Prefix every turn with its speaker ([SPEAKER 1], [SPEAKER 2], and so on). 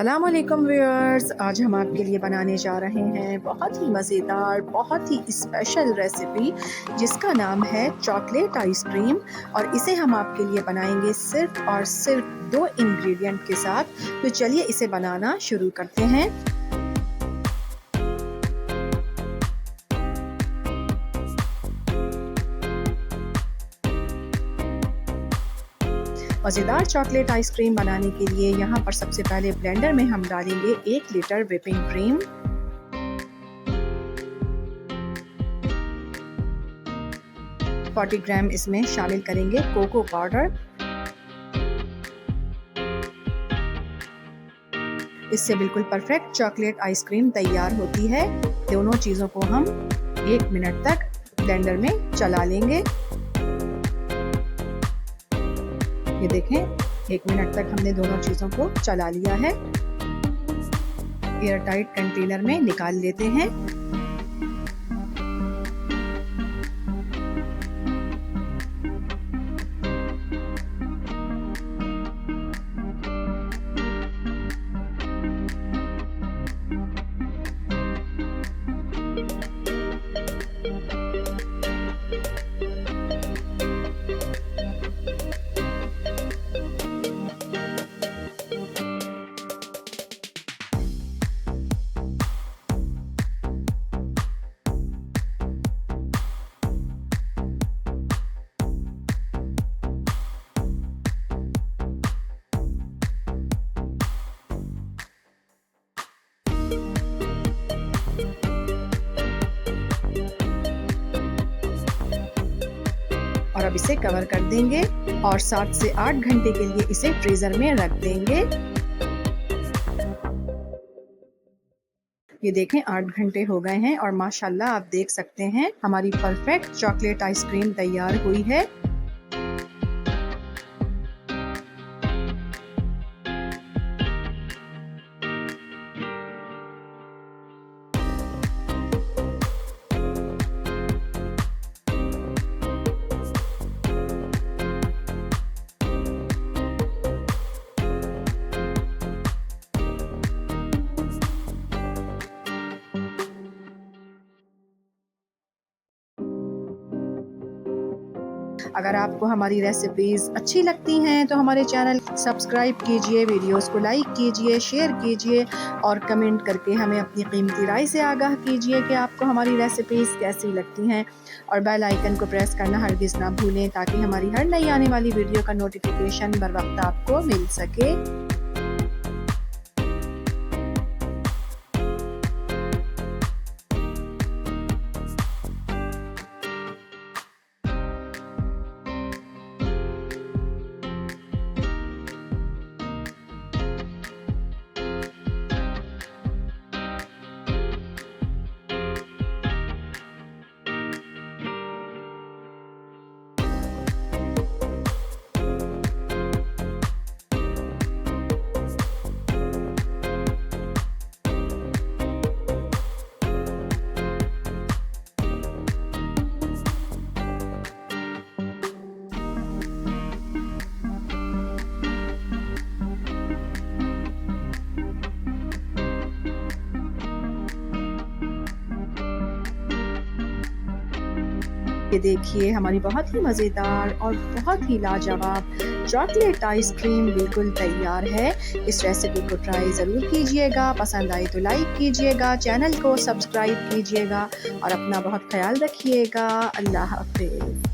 [SPEAKER 1] अस्सलाम वालेकुम व्यूअर्स, आज हम आपके लिए बनाने जा रहे हैं बहुत ही मज़ेदार, बहुत ही स्पेशल रेसिपी जिसका नाम है चॉकलेट आइसक्रीम। और इसे हम आपके लिए बनाएंगे सिर्फ़ और सिर्फ 2 इंग्रेडिएंट के साथ। तो चलिए इसे बनाना शुरू करते हैं। मज़ेदार चॉकलेट आइसक्रीम बनाने के लिए यहाँ पर सबसे पहले ब्लेंडर में हम डालेंगे 1 लीटर व्हिपिंग क्रीम, 40 ग्राम इसमें शामिल करेंगे कोको पाउडर। इससे बिल्कुल परफेक्ट चॉकलेट आइसक्रीम तैयार होती है। दोनों चीज़ों को हम 1 मिनट तक ब्लेंडर में चला लेंगे। ये देखें, 1 मिनट तक हमने दोनों चीज़ों को चला लिया है। एयर टाइट कंटेनर में निकाल लेते हैं। और अब इसे कवर कर देंगे और 7 से 8 घंटे के लिए इसे फ्रीजर में रख देंगे। ये देखें, 8 घंटे हो गए हैं और माशाल्लाह आप देख सकते हैं हमारी परफेक्ट चॉकलेट आइसक्रीम तैयार हुई है। अगर आपको हमारी रेसिपीज़ अच्छी लगती हैं तो हमारे चैनल सब्सक्राइब कीजिए, वीडियोस को लाइक कीजिए, शेयर कीजिए और कमेंट करके हमें अपनी कीमती राय से आगाह कीजिए कि आपको हमारी रेसिपीज़ कैसी लगती हैं। और बेल आइकन को प्रेस करना हरगिज़ ना भूलें ताकि हमारी हर नई आने वाली वीडियो का नोटिफिकेशन बर वक्त आपको मिल सके। ये देखिए, हमारी बहुत ही मज़ेदार और बहुत ही लाजवाब चॉकलेट आइसक्रीम बिल्कुल तैयार है। इस रेसिपी को ट्राई ज़रूर कीजिएगा। पसंद आए तो लाइक कीजिएगा, चैनल को सब्सक्राइब कीजिएगा और अपना बहुत ख्याल रखिएगा। अल्लाह हाफ़िज़।